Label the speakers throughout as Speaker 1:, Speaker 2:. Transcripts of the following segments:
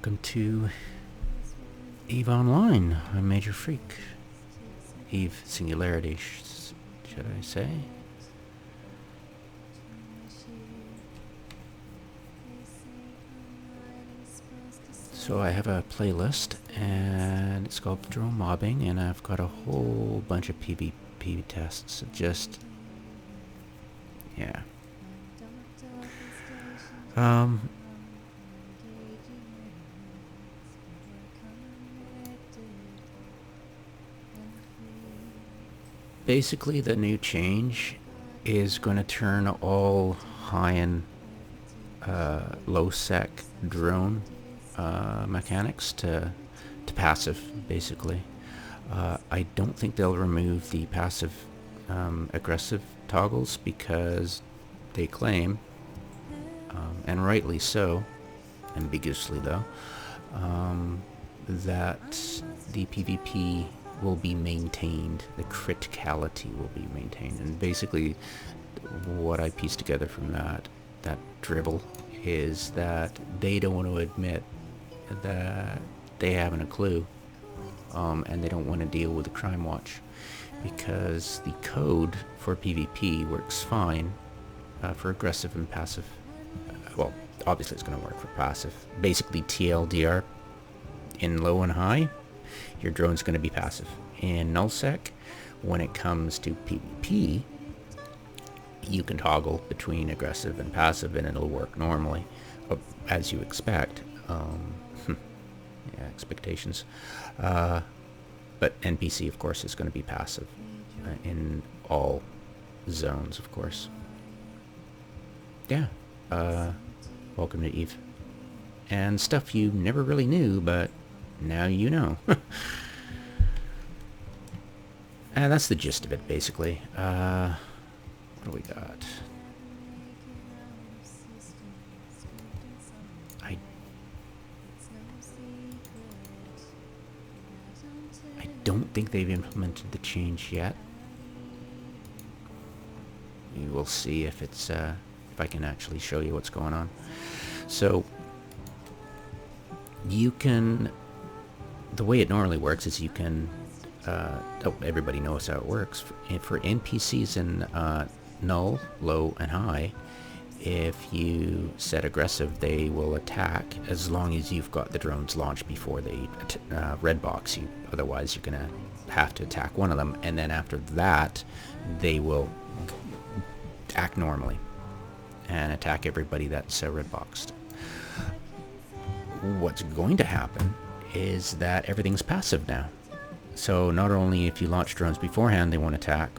Speaker 1: Welcome to Eve Online. I'm Major Freak. Eve Singularity, should I say? So I have a playlist, and it's called Drone Mobbing, and I've got a whole bunch of PvP tests. Just, yeah. Basically, the new change is going to turn all high and low sec drone mechanics to passive, basically. I don't think they'll remove the passive aggressive toggles because they claim, and rightly so, ambiguously though, that the PvP will be maintained, the criticality will be maintained, and basically what I pieced together from that dribble is that they don't want to admit that they haven't a clue, and they don't want to deal with the crime watch because the code for PvP works fine for aggressive and passive. Well, obviously it's going to work for passive. Basically TLDR in low and high, your drone's going to be passive. In nullsec, when it comes to PvP, you can toggle between aggressive and passive and it'll work normally, as you expect. Yeah, expectations. But NPC, of course, is going to be passive in all zones, of course. Yeah. Welcome to Eve. And stuff you never really knew, but now you know. And that's the gist of it, basically. What do we got? I don't think they've implemented the change yet. We will see if it's if I can actually show you what's going on. So you can, the way it normally works is you can, everybody knows how it works. For NPCs in null, low, and high, if you set aggressive, they will attack as long as you've got the drones launched before they red box you. Otherwise, you're going to have to attack one of them, and then after that, they will act normally and attack everybody that's red boxed. What's going to happen is that everything's passive now. So not only if you launch drones beforehand, they won't attack,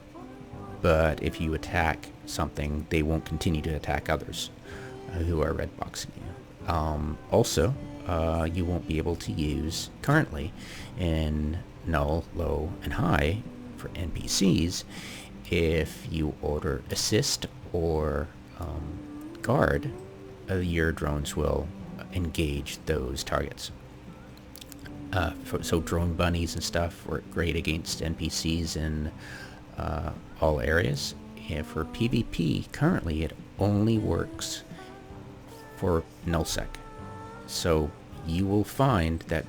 Speaker 1: but if you attack something, they won't continue to attack others who are red boxing you. Also, you won't be able to use currently in null, low, and high for NPCs if you order assist or guard, your drones will engage those targets. So drone bunnies and stuff work great against NPCs in all areas. And for PvP, currently it only works for nullsec. So you will find that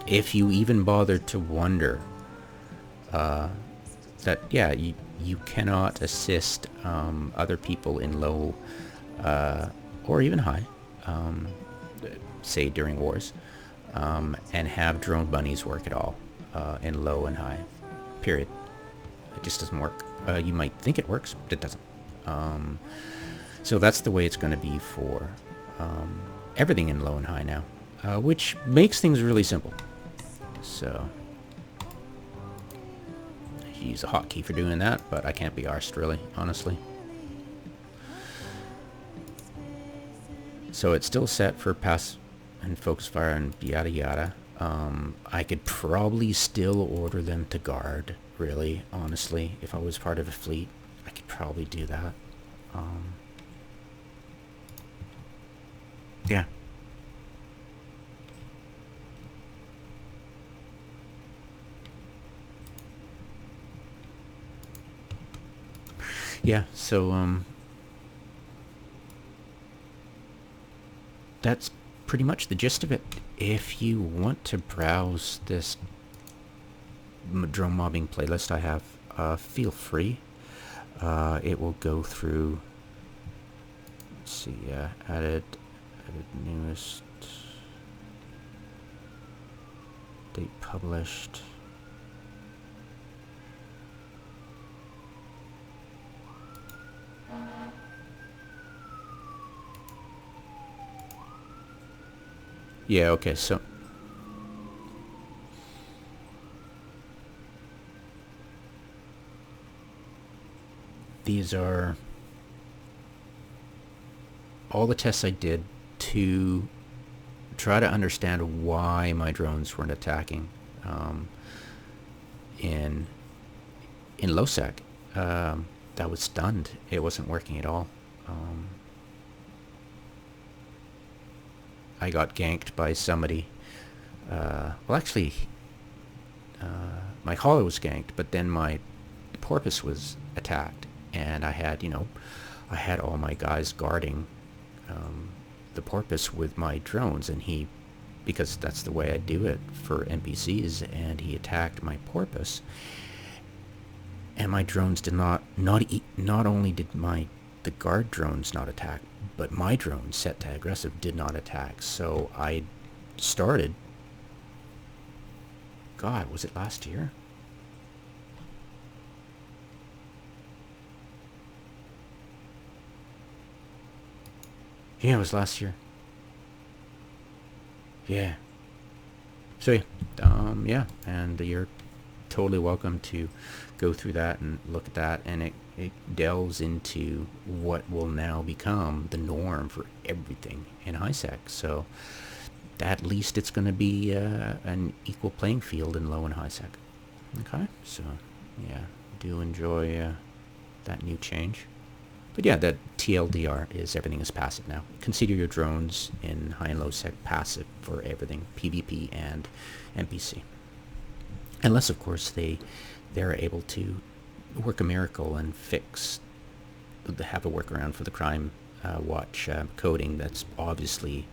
Speaker 1: if you even bother to wonder that, yeah, you cannot assist other people in low or even high, say during wars, and have drone bunnies work at all in low and high, period. It just doesn't work. You might think it works, but it doesn't. So that's the way it's going to be for everything in low and high now, which makes things really simple. So I use a hotkey for doing that, but I can't be arsed really, honestly. So it's still set for pass and focus fire and yada yada. I could probably still order them to guard, really, honestly. If I was part of a fleet, I could probably do that. Yeah. Yeah, so, that's pretty much the gist of it. If you want to browse this drone mobbing playlist I have, feel free. It will go through, let's see, added newest, date published. Yeah, okay, so these are all the tests I did to try to understand why my drones weren't attacking in low sec. I was stunned. It wasn't working at all. I got ganked by somebody. Well, actually, my hauler was ganked, but then my porpoise was attacked, and I had, I had all my guys guarding the porpoise with my drones, and because that's the way I do it for NPCs, and he attacked my porpoise, and my drones did not only did the guard drones not attack, but my drone set to aggressive did not attack. So I started, God, was it last year? Yeah, it was last year. Yeah. So yeah, and you're totally welcome to go through that and look at that, and it delves into what will now become the norm for everything in high sec. So at least it's going to be an equal playing field in low and high sec. Okay, so yeah, do enjoy that new change. But yeah, that TLDR is everything is passive now. Consider your drones in high and low sec passive for everything, PvP and NPC. Unless, of course, they're able to work a miracle and have a workaround for the crime watch coding that's obviously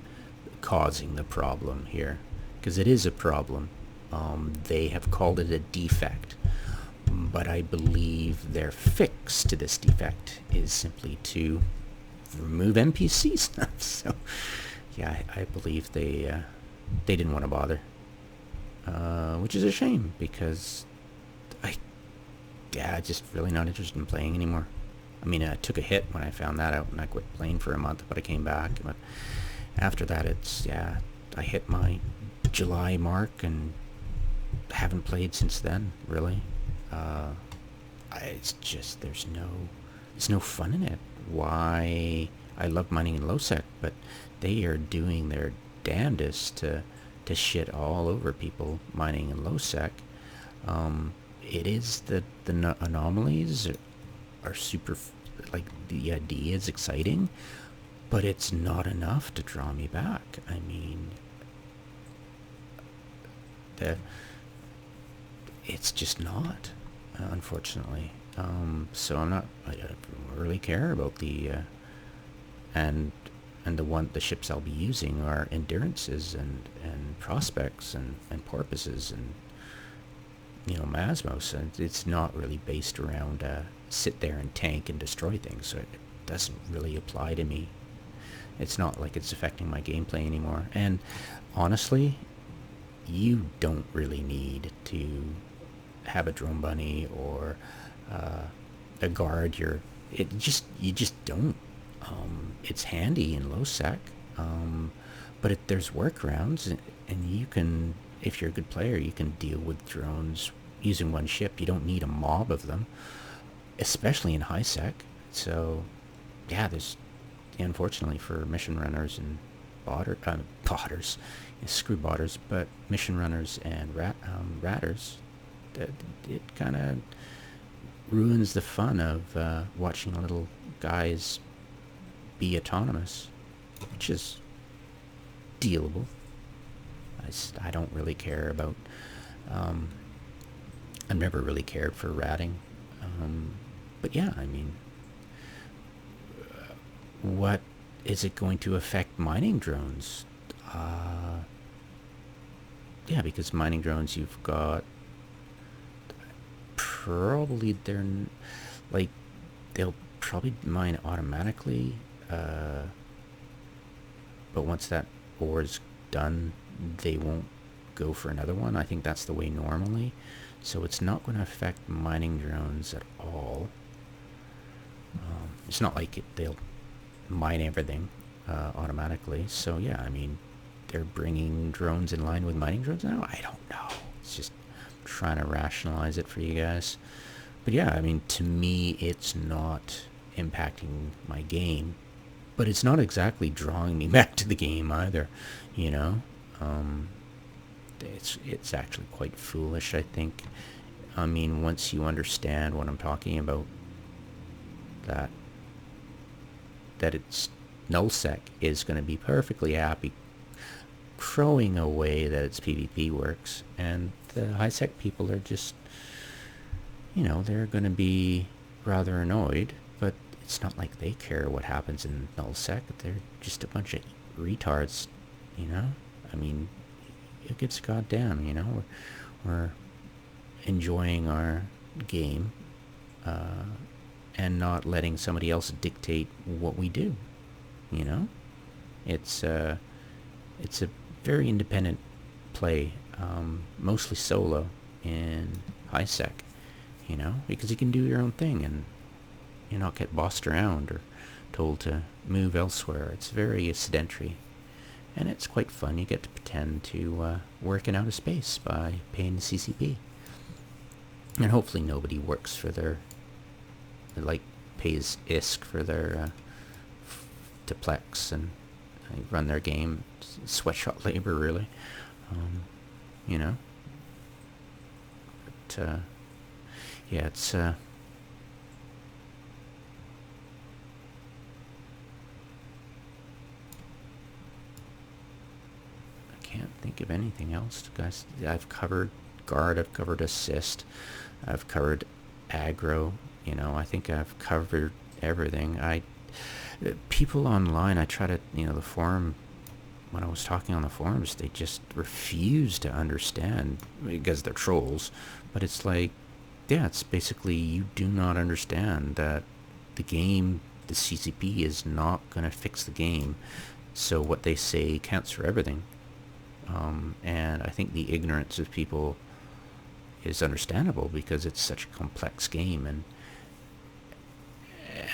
Speaker 1: causing the problem here. Because it is a problem. They have called it a defect. But I believe their fix to this defect is simply to remove NPC stuff. So, yeah, I believe they didn't want to bother, which is a shame because just really not interested in playing anymore. I mean, I took a hit when I found that out, and I quit playing for a month, but I came back. But after that, I hit my July mark and haven't played since then, really. It's just there's no fun in it. Why? I love mining in low sec, but they are doing their damnedest to shit all over people mining in low sec. It is the anomalies are super, like, the idea is exciting, but it's not enough to draw me back. I mean, it's just not. Unfortunately, so I don't really care about the the ships I'll be using are endurances and prospects and porpoises and Masmos, and it's not really based around sit there and tank and destroy things, so it doesn't really apply to me. It's not like it's affecting my gameplay anymore, and honestly, you don't really need to have a drone bunny or a guard. You just don't. It's handy in low sec, but there's workarounds, and you can, if you're a good player, you can deal with drones using one ship. You don't need a mob of them, especially in high sec. So yeah, there's, unfortunately for mission runners and botters, screw botters, but mission runners and ratters, it kind of ruins the fun of watching little guys be autonomous, which is dealable. I don't really care about, I've never really cared for ratting, but yeah, I mean, what is it going to affect mining drones? Yeah, because mining drones, you've got probably like they'll probably mine automatically, but once that ore's done, they won't go for another one. I think that's the way normally, so it's not going to affect mining drones at all. It's not like they'll mine everything automatically. So yeah, I mean, they're bringing drones in line with mining drones now. I don't know. It's just trying to rationalize it for you guys. But yeah, I mean, to me, it's not impacting my game, but it's not exactly drawing me back to the game either, you know. It's actually quite foolish, I think. I mean, once you understand what I'm talking about, that it's null sec is going to be perfectly happy crowing away that its PvP works, and the high sec people are just, you know, they're going to be rather annoyed, but it's not like they care what happens in null sec. They're just a bunch of retards, you know. I mean, it gives a goddamn, you know. We're enjoying our game, and not letting somebody else dictate what we do, you know. It's a very independent play, mostly solo in high sec, you know, because you can do your own thing and you not get bossed around or told to move elsewhere. It's very sedentary, and it's quite fun. You get to pretend to work in outer space by paying the CCP, and hopefully nobody works for their, like, pays ISK for their to Plex and run their game. Sweatshop labor, really. You know. But yeah, it's I can't think of anything else, guys. I've covered guard, I've covered assist, I've covered aggro. You know, I think I've covered everything. People online, I try to, you know, the forum, when I was talking on the forums, they just refuse to understand, because they're trolls. But it's like, yeah, it's basically, you do not understand that the game, the CCP is not going to fix the game. So what they say counts for everything. And I think the ignorance of people is understandable, because it's such a complex game.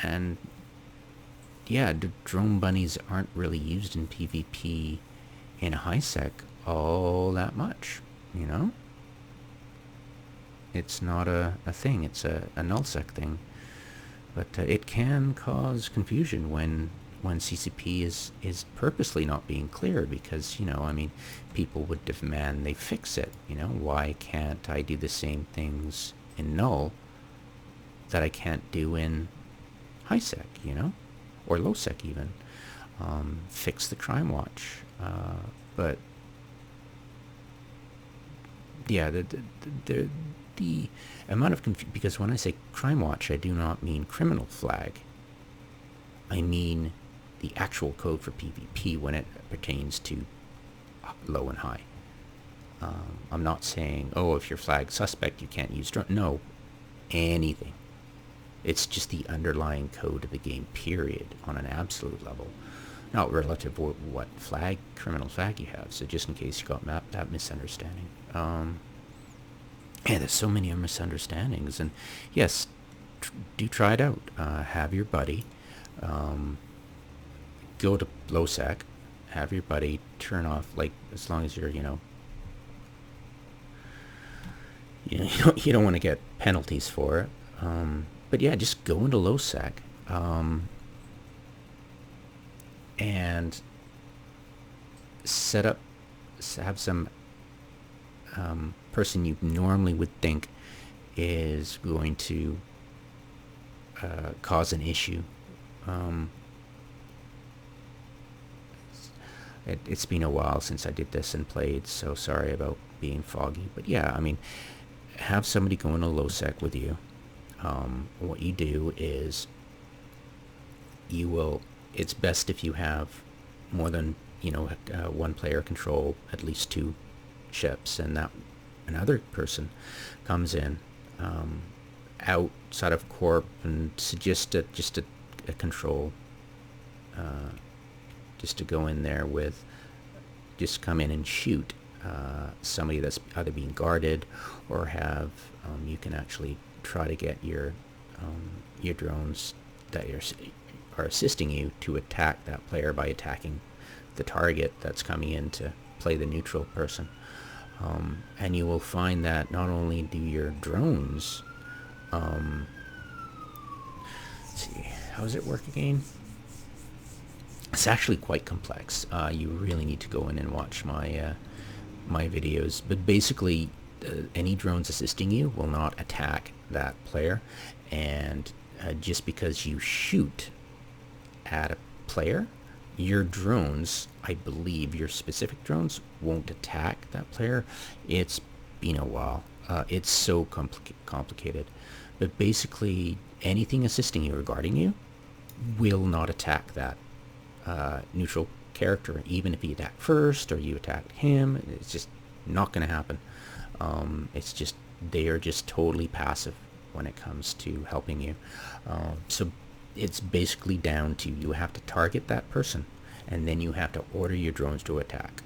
Speaker 1: And yeah, the drone bunnies aren't really used in PvP in high sec all that much, you know? It's not a thing, it's a null sec thing. But it can cause confusion when CCP is purposely not being clear, because, you know, I mean, people would demand they fix it, you know? Why can't I do the same things in null that I can't do in high sec, you know? Or low sec even. Fix the crime watch. But yeah, the amount of confusion, because when I say crime watch, I do not mean criminal flag. I mean the actual code for PvP when it pertains to low and high. I'm not saying, oh, if you're flagged suspect, you can't use drone. No, anything. It's just the underlying code of the game, period, on an absolute level. Not relative to what flag, criminal flag you have. So just in case you got that misunderstanding. Yeah, there's so many misunderstandings. And yes, do try it out. Have your buddy go to low sec. Have your buddy turn off, like, as long as you're, you know, you don't want to get penalties for it. But yeah, just go into low sec, and have some person you normally would think is going to cause an issue. It's been a while since I did this and played, so sorry about being foggy. But yeah, I mean, have somebody go into low sec with you. What you do is it's best if you have more than one player control at least 2 ships, and that another person comes in outside of corp and just a control, just to go in there with, just come in and shoot somebody that's either being guarded or have, you can actually try to get your drones that are assisting you to attack that player by attacking the target that's coming in to play the neutral person. And you will find that not only do your drones, let's see, how does it work again? It's actually quite complex. You really need to go in and watch my my videos. But basically, any drones assisting you will not attack that player, and just because you shoot at a player, your drones, I believe your specific drones, won't attack that player. It's been a while. It's so complicated. But basically, anything assisting you or guarding you will not attack that neutral character, even if he attacked first or you attacked him. It's just not going to happen. It's just, they are just totally passive when it comes to helping you. So it's basically down to, you have to target that person, and then you have to order your drones to attack.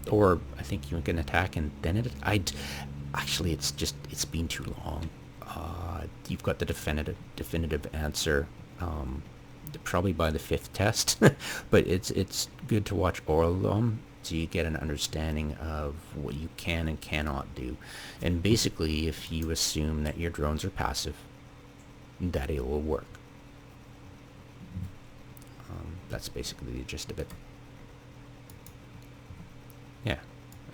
Speaker 1: Or I think you can attack and then actually, it's been too long. You've got the definitive answer probably by the 5th test, but it's good to watch all of them so you get an understanding of what you can and cannot do. And basically, if you assume that your drones are passive, that it will work. That's basically the gist of it. Yeah,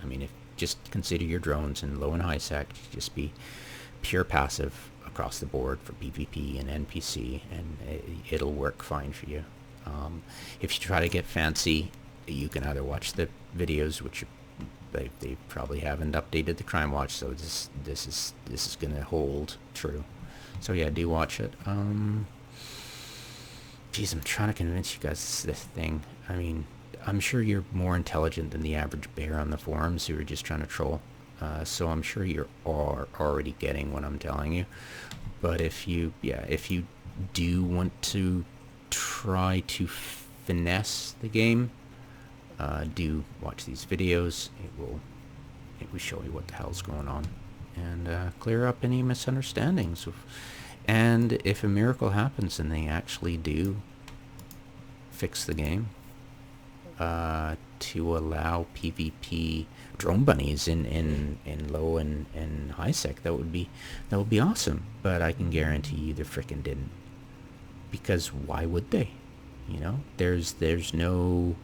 Speaker 1: I mean, just consider your drones in low and high sec just be pure passive across the board for PvP and NPC, and it'll work fine for you. If you try to get fancy, you can either watch the videos, which they probably haven't updated the Crime Watch, so this is gonna hold true. So yeah, do watch it. Geez, I'm trying to convince you guys this thing. I mean, I'm sure you're more intelligent than the average bear on the forums who are just trying to troll. So I'm sure you're already getting what I'm telling you. But if you do want to try to finesse the game, do watch these videos. It will show you what the hell's going on and clear up any misunderstandings. And if a miracle happens and they actually do fix the game, to allow PvP drone bunnies in low and high sec, that would be awesome. But I can guarantee you they frickin' didn't, because why would they? You know, there's no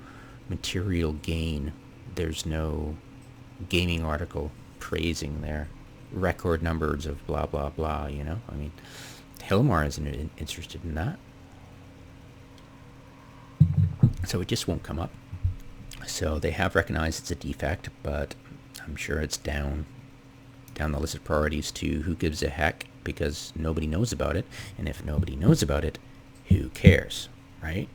Speaker 1: material gain. There's no gaming article praising their record numbers of blah blah blah. You know, I mean, Hilmar isn't interested in that, so it just won't come up. So they have recognized it's a defect, but I'm sure it's down the list of priorities to who gives a heck, because nobody knows about it. And if nobody knows about it, who cares, right?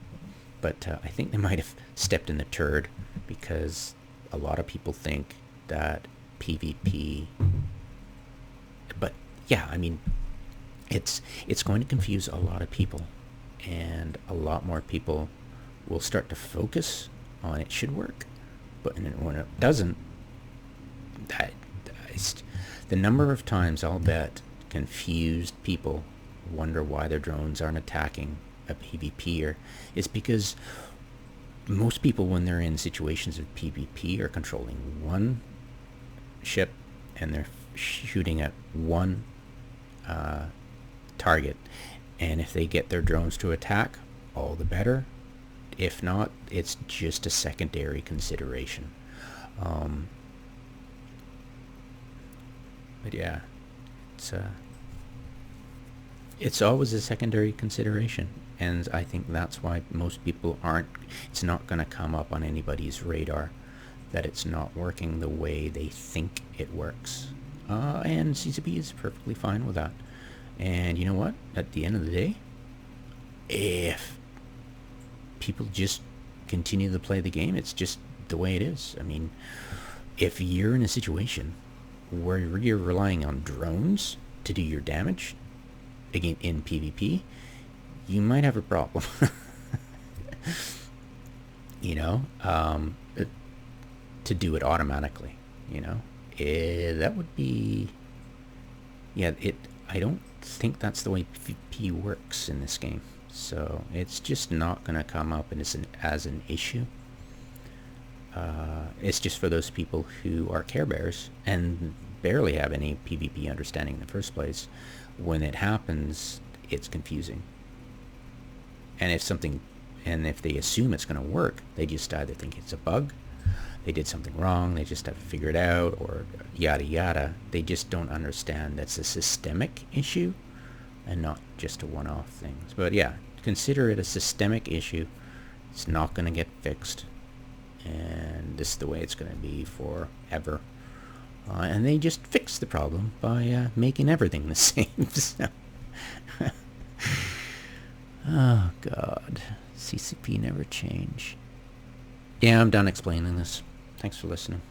Speaker 1: But I think they might have stepped in the turd, because a lot of people think that PvP... But yeah, I mean, it's going to confuse a lot of people, and a lot more people will start to focus on it should work. But when it doesn't, the number of times I'll bet confused people wonder why their drones aren't attacking a PvPer is because most people, when they're in situations of PvP, are controlling one ship and they're shooting at one target, and if they get their drones to attack, all the better. If not, it's just a secondary consideration. But yeah, it's always a secondary consideration, and I think that's why most people aren't. It's not going to come up on anybody's radar that it's not working the way they think it works. And CCP is perfectly fine with that. And you know what? At the end of the day, if people just continue to play the game. It's just the way it is. I mean, if you're in a situation where you're relying on drones to do your damage, again in PvP, you might have a problem. You know, to do it automatically, you know, that would be, yeah, I don't think that's the way PvP works in this game. So it's just not going to come up as an issue. It's just for those people who are Care Bears and barely have any PvP understanding in the first place. When it happens, it's confusing. And if they assume it's going to work, they just either think it's a bug, they did something wrong, they just have to figure it out, or yada yada. They just don't understand that's a systemic issue and not just a one-off thing. But yeah, consider it a systemic issue. It's not going to get fixed, and this is the way it's going to be forever. And they just fix the problem by making everything the same. So oh God, CCP never change. Yeah, I'm done explaining this. Thanks for listening.